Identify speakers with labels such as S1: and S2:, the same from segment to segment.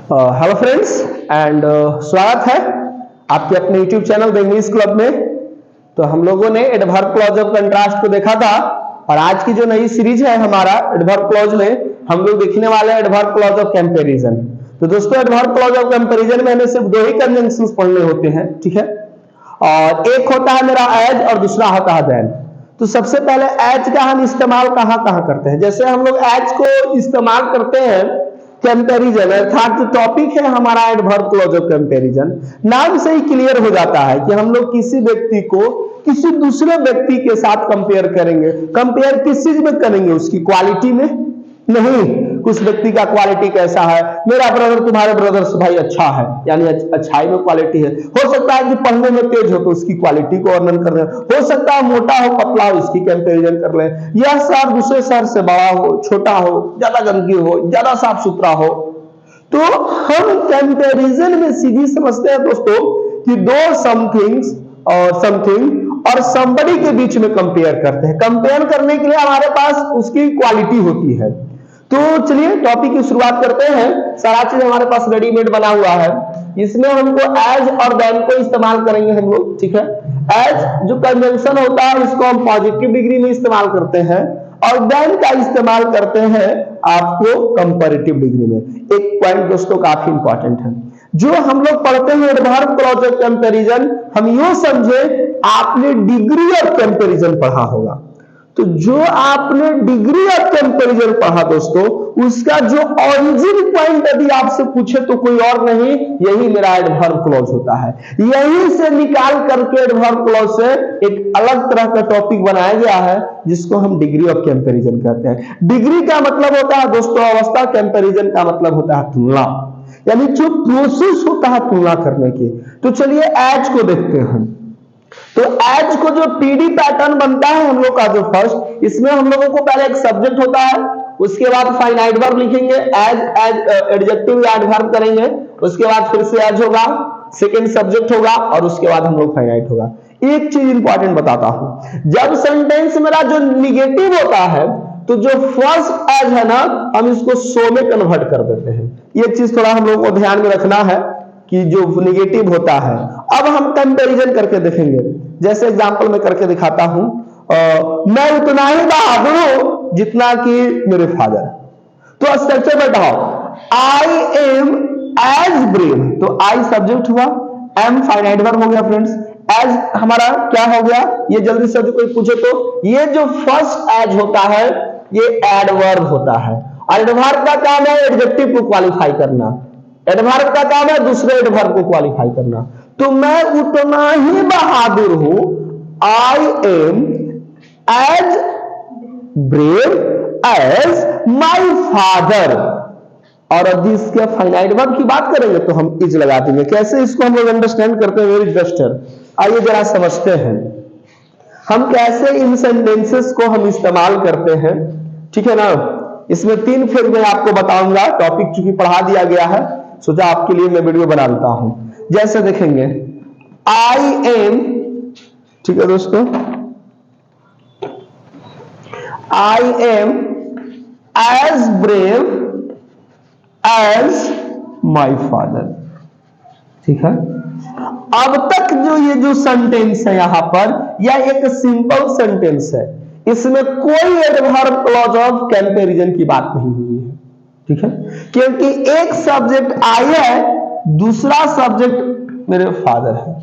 S1: Hello friends and स्वागत है आपके अपने YouTube channel the English club में। तो हम लोगों ने एडवर्ब क्लॉज ऑफ कंट्रास्ट को देखा था और आज की जो नई सीरीज है हमारा एडवर्ब क्लॉज में हम लोग देखने वाले हैं एडवर्ब क्लॉज ऑफ कंपैरिजन। तो दोस्तों एडवर्ब क्लॉज ऑफ कंपैरिजन में हमें सिर्फ दो ही कंजंक्शंस पढ़ने होते हैं, ठीक है। और एक होता है मेरा एज और दूसरा होता है देन। तो सबसे पहले एज का हम इस्तेमाल कहां कहां करते हैं। जैसे हम लोग एज को इस्तेमाल करते हैं कंपैरिजन, अर्थात जो टॉपिक है हमारा एडवर्ब क्लॉज ऑफ कंपैरिजन, नाम से ही क्लियर हो जाता है कि हम लोग किसी व्यक्ति को किसी दूसरे व्यक्ति के साथ कंपेयर करेंगे। कंपेयर किस चीज में करेंगे? उसकी क्वालिटी में नहीं, उस व्यक्ति का क्वालिटी कैसा है। मेरा ब्रदर तुम्हारे ब्रदर से भाई अच्छा है, यानी अच्छाई में क्वालिटी है। हो सकता है कि पढ़ने में तेज हो तो उसकी क्वालिटी को वर्णन कर रहे हैं। हो सकता है मोटा हो पतला हो, इसकी कंपैरिजन कर लें। यह शहर दूसरे शहर से बड़ा हो, छोटा हो, ज्यादा गंदगी हो, ज्यादा साफ सुथरा हो। तो हम कंपैरिजन में सीधी समझते हैं दोस्तों कि दो समथिंग्स और समथिंग और somebody के बीच में कंपेयर करते हैं। कंपेयर करने के लिए हमारे पास उसकी क्वालिटी होती है। तो चलिए टॉपिक की शुरुआत करते हैं। सारा चीज हमारे पास रेडीमेड बना हुआ है, इसमें हमको एज और देन को इस्तेमाल करेंगे हम लोग, ठीक है। एज जो कंजंक्शन होता है इसको हम पॉजिटिव डिग्री में इस्तेमाल करते हैं और देन का इस्तेमाल करते हैं आपको कंपैरेटिव डिग्री में। एक पॉइंट दोस्तों काफी इंपॉर्टेंट है, जो हम लोग पढ़ते हैं एडवर्ब क्लॉज ऑफ कंपैरिजन, हम यूं समझे आपने डिग्री ऑफ कंपैरिजन पढ़ा होगा। तो जो आपने डिग्री ऑफ कंपैरिजन पढ़ा दोस्तों, उसका जो ओरिजिन पॉइंट यदि आपसे पूछे तो कोई और नहीं, यही मेरा एडवर्ब क्लॉज होता है। यहीं से निकाल करके एडवर्ब क्लॉज से एक अलग तरह का टॉपिक बनाया गया है जिसको हम डिग्री ऑफ कंपैरिजन कहते हैं। डिग्री का मतलब होता है दोस्तों अवस्था, कंपैरिजन का मतलब होता है तुलना, यानी जो प्रोसेस होता है तुलना करने की। तो चलिए एज को देखते हैं। तो एज को जो पीडी पैटर्न बनता है हम लोग का जो फर्स्ट, इसमें हम लोगों को पहले एक सब्जेक्ट होता है, उसके बाद फाइनाइट वर्ब लिखेंगे, एज एडजेक्टिव या एडवर्ब करेंगे, उसके बाद फिर से एज होगा, सेकंड सब्जेक्ट होगा और उसके बाद हम लोग फाइनाइट होगा। एक चीज इंपॉर्टेंट बताता हूं, जब सेंटेंस मेरा जो निगेटिव होता है तो जो फर्स्ट एज है ना, हम इसको सो में कन्वर्ट कर देते हैं। ये चीज थोड़ा हम लोगों को ध्यान में रखना है कि जो निगेटिव होता है। अब हम कंपैरिजन करके देखेंगे, जैसे एग्जांपल में करके दिखाता हूं। मैं उतना ही बहादुर हूं जितना कि मेरे फादर। तो स्ट्रक्चर बताओ, आई एम एज ब्रेव। तो आई सब्जेक्ट हुआ, एम फाइनाइट वर्ब हो गया फ्रेंड्स, एज हमारा क्या हो गया। ये जल्दी से कोई पूछे तो ये जो फर्स्ट एज होता है ये एडवर्ब होता है और एडवर्ब का काम है एडजेक्टिव को क्वालिफाई करना। एडवर्ब का काम है दूसरे एडवर्ब को क्वालिफाई करना। तो मैं उतना ही बहादुर हूं, I am as brave as my father. और यदि इसके फाइनाइट वर्ब की बात करेंगे तो हम इज लगा देंगे। कैसे इसको हम लोग अंडरस्टैंड करते हैं वेरी बेस्टर, आइए जरा समझते हैं हम कैसे इन सेंटेंसेस को हम इस्तेमाल करते हैं, ठीक है ना। इसमें तीन फेज में आपको बताऊंगा, टॉपिक चूंकि पढ़ा दिया गया है सोचा आपके लिए मैं वीडियो बना देता हूं। जैसे देखेंगे आई एम, ठीक है दोस्तों, I am as brave as my father, ठीक है। अब तक जो ये जो सेंटेंस है यहां पर, यह एक सिंपल सेंटेंस है, इसमें कोई एडवर्ब क्लॉज ऑफ कंपैरिजन की बात नहीं हुई है, ठीक है। क्योंकि एक सब्जेक्ट आई है, दूसरा सब्जेक्ट मेरे फादर है।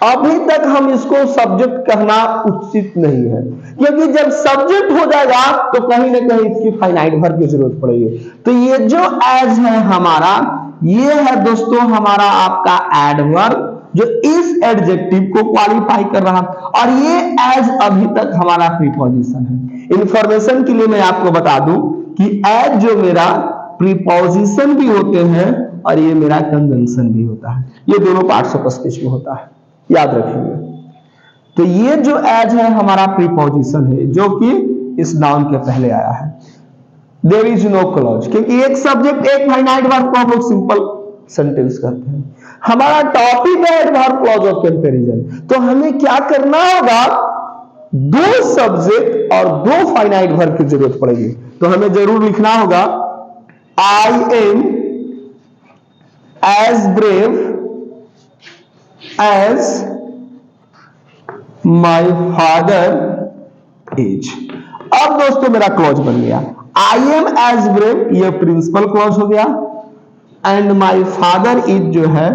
S1: अभी तक हम इसको सब्जेक्ट कहना उचित नहीं है, क्योंकि जब सब्जेक्ट हो जाएगा तो कहीं ना कहीं इसकी फाइनाइट वर्ब की जरूरत पड़ेगी। तो ये जो एज है हमारा, ये है दोस्तों हमारा आपका एडवर्ब जो इस एडजेक्टिव को क्वालिफाई कर रहा है, और ये एज अभी तक हमारा प्रीपोजिशन है। इंफॉर्मेशन के लिए मैं आपको बता दूं कि एज जो मेरा प्रीपोजिशन भी होते हैं और ये मेरा कंजंक्शन भी होता है। ये दोनों पार्ट्स ऑफ स्पीच में होता है, याद रखेंगे। तो ये जो एज है हमारा प्रीपोजिशन है जो कि इस नाउन के पहले आया है। देयर इज नो क्लॉज, क्योंकि एक सब्जेक्ट एक फाइनाइट वर्ब को हम लोग सिंपल सेंटेंस कहते हैं। हमारा टॉपिक है एडवर्ब क्लॉज ऑफ कंपैरिजन। तो हमें क्या करना होगा, दो सब्जेक्ट और दो फाइनाइट वर्ब की जरूरत पड़ेगी। तो हमें जरूर लिखना होगा I am as brave as my father is। अब दोस्तों मेरा क्लॉज बन गया, आई एम एज ब्रेव, ये प्रिंसिपल क्लॉज हो गया, एंड माई फादर इज जो है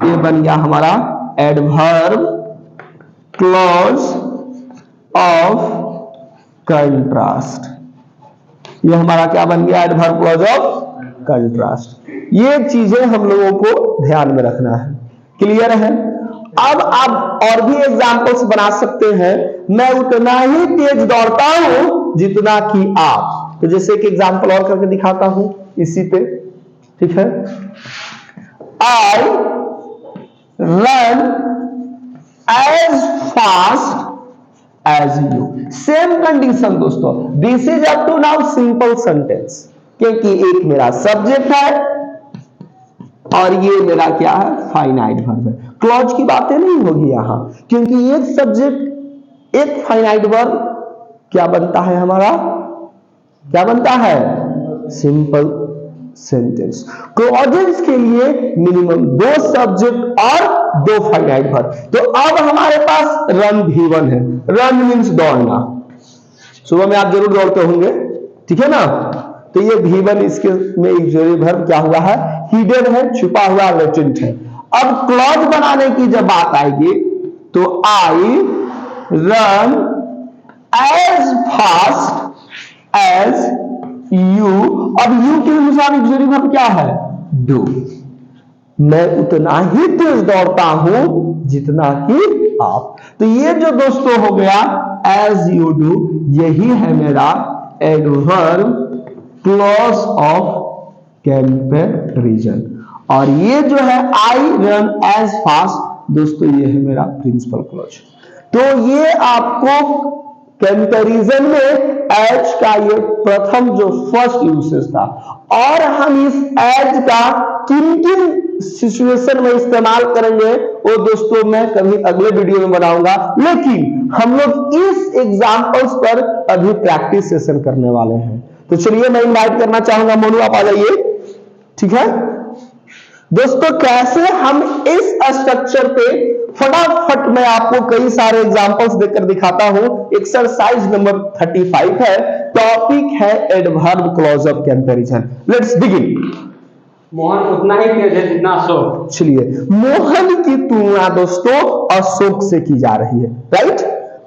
S1: ये बन गया हमारा एडवर्ब क्लॉज ऑफ कंट्रास्ट। ये हमारा क्या बन गया, एडवर्ब क्लॉज ऑफ कंट्रास्ट। ये चीजें हम लोगों को ध्यान में रखना है, क्लियर है। अब आप और भी एग्जांपल्स बना सकते हैं, मैं उतना ही तेज दौड़ता हूं जितना कि आप। तो जैसे कि एग्जांपल और करके दिखाता हूं इसी पे, ठीक है। I run as fast as you. Same condition दोस्तों, this is up to now simple sentence, क्योंकि एक मेरा सब्जेक्ट है और ये मेरा क्या है, फाइनाइट वर्ब है। क्लॉज की बातें नहीं होगी यहां, क्योंकि एक सब्जेक्ट एक फाइनाइट वर्ब क्या बनता है हमारा, क्या बनता है, सिंपल सेंटेंस। क्लॉजेस के लिए मिनिमम 2 सब्जेक्ट और 2 फाइनाइट वर्ब। तो अब हमारे पास रन भी वन है, रन मीन्स दौड़ना, सुबह में आप जरूर दौड़ते होंगे, ठीक है ना। तो ये भी1 इसके में ऑक्सिलरी वर्ब क्या हुआ है, हिडन है, छुपा हुआ, लेटेंट है। अब क्लॉज बनाने की जब बात आएगी तो I run as fast as you. अब यू के अनुसार ऑक्सिलरी वर्ब क्या है, डू। मैं उतना ही तेज दौड़ता हूं जितना कि आप। तो ये जो दोस्तों हो गया एज यू डू, यही है मेरा एडवर्ब क्लॉज ऑफ कंपैरिजन। और ये जो है आई रन एज फास्ट, दोस्तों ये है मेरा प्रिंसिपल क्लॉज। तो ये आपको कंपैरिजन में एज का ये प्रथम जो फर्स्ट यूसेज था, और हम इस एज का किन किन सिचुएशन में इस्तेमाल करेंगे वो दोस्तों मैं कभी अगले वीडियो में बनाऊंगा। लेकिन हम लोग इस एग्जांपल्स पर अभी प्रैक्टिस सेशन करने वाले हैं। तो चलिए मैं इनवाइट करना चाहूंगा, मोनू आप आ जाइए, ठीक है दोस्तों। कैसे हम इस स्ट्रक्चर पे फटाफट मैं आपको कई सारे एग्जांपल्स देकर दिखाता हूं। एक्सरसाइज नंबर 35 है, टॉपिक है adverb clause of comparison. Let's begin.
S2: Mohan उतना ही तेज है जितना अशोक।
S1: चलिए, मोहन की तुलना दोस्तों अशोक से की जा रही है, राइट।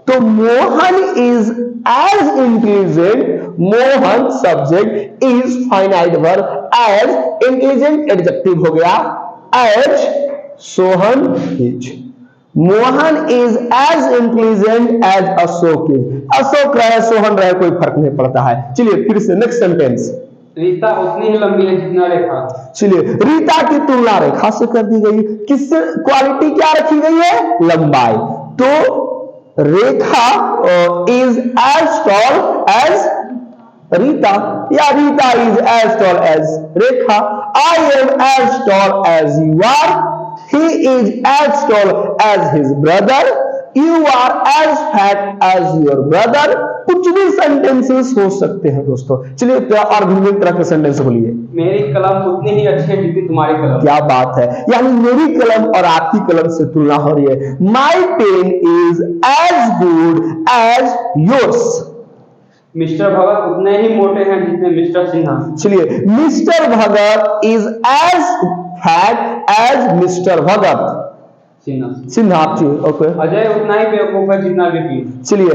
S1: तो Mohan is as intelligent, Mohan subject, is finite verb, as intelligent adjective हो गया, as Sohan is. Mohan is as intelligent as Ashok is. Ashok रहे सोहन रहे कोई फर्क नहीं पड़ता है। चलिए फिर से नेक्स्ट सेंटेंस।
S2: रीता उतनी ही लंबी है जितना रेखा।
S1: चलिए, रीता की तुलना रेखा से कर दी गई, किससे क्वालिटी क्या रखी गई है, लंबाई। तो Rekha is as tall as Rita, या Rita is as tall as Rekha. I am as tall as you are, he is as tall as his brother, you are as fat as your brother. कुछ भी सेंटेंसेस हो सकते हैं दोस्तों। चलिए और भिन्न तरह के सेंटेंस बोलिए।
S2: मेरी कलम उतनी ही अच्छी है जितनी तुम्हारी कलम।
S1: क्या बात है, यानी मेरी कलम और आपकी कलम से तुलना हो रही है। My pen is as good as yours.
S2: Mister Bhagat उतने ही मोटे हैं जितने मिस्टर सिन्हा।
S1: चलिए, mister Bhagat is as fat as mister Bhagat Sinha. Okay.
S2: Ajay उतना ही बेवकूफ है जितना विपिन।
S1: चलिए,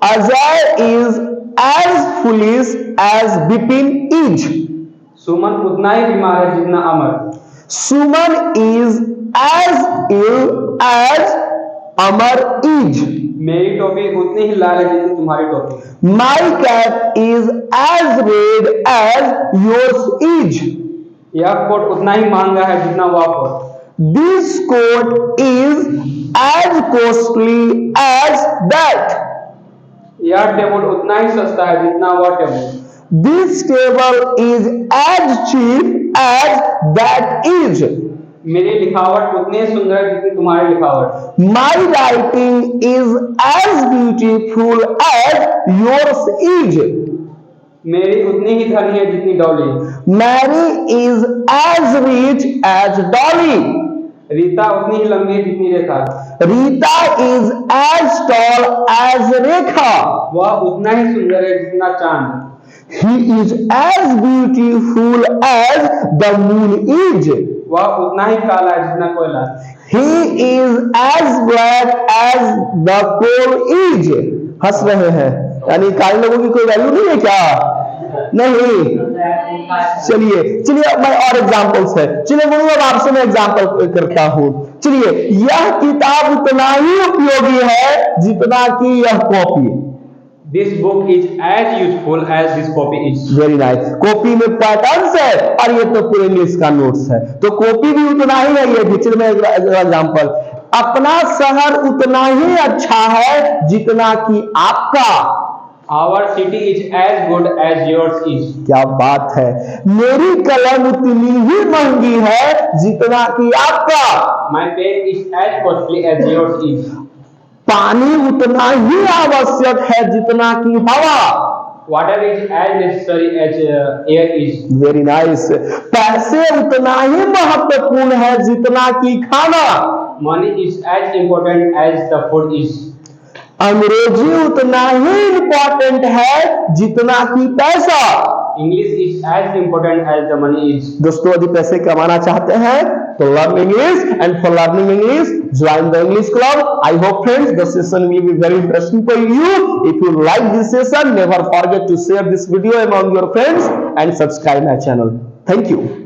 S1: Ajay is as foolish as Vipin is.
S2: Suman उतना ही बीमार है जितना Amar.
S1: Suman is as ill as Amar is.
S2: मेरी टोपी उतनी ही लाल है जितनी तुम्हारी टोपी।
S1: माई cap is as red as yours is.
S2: यह कोट उतना ही महंगा है जितना वह coat.
S1: This coat is as costly as that.
S2: यह टेबल उतना ही सस्ता है जितना वह table.
S1: This table is as cheap as that is.
S2: मेरी लिखावट उतनी ही सुंदर है जितनी तुम्हारी लिखावट।
S1: My writing is as beautiful as yours is.
S2: Mary उतनी ही धनी है जितनी Dolly.
S1: Mary is as rich as Dolly.
S2: Rita उतनी ही लंबी है जितनी Rekha.
S1: Rita is as tall as Rekha.
S2: वह उतना ही सुंदर है जितना चांद।
S1: He is as beautiful as the moon is.
S2: वह उतना ही काला है जितना कोयला।
S1: He is as black as the coal is. हंस रहे हैं, यानी काले लोगों की कोई वैल्यू नहीं है क्या? नहीं। चलिए मैं और एग्जांपल्स है, चलिए गुरु अब आपसे मैं एग्जांपल करता हूं। चलिए, यह किताब उतना ही उपयोगी है जितना कि यह copy.
S2: This book is as useful as this copy is.
S1: Very nice. Copy में पैटर्न्स है और ये तो पूरे इंग्लिश का नोट्स है, तो कॉपी भी उतना ही है। ये पिक्चर में एग्जांपल, अपना शहर उतना ही अच्छा है जितना कि आपका।
S2: Our city is as good as yours is.
S1: क्या बात है। मेरी कलम उतनी ही महंगी है जितना कि आपका।
S2: My pen is as costly as yours is.
S1: पानी उतना ही आवश्यक है जितना कि हवा।
S2: Water is as necessary as air is.
S1: Very nice. पैसे उतना ही महत्वपूर्ण है जितना कि खाना।
S2: Money is as important as the food is.
S1: अंग्रेजी उतना ही इंपॉर्टेंट है जितना कि पैसा।
S2: English is as important as the money is.
S1: दोस्तों, यदि पैसे कमाना चाहते हैं तो learn English, and for learning English join the English club. I hope friends the session will be very interesting for you. If you like this session, never forget to share this video among your friends and subscribe my channel. Thank you.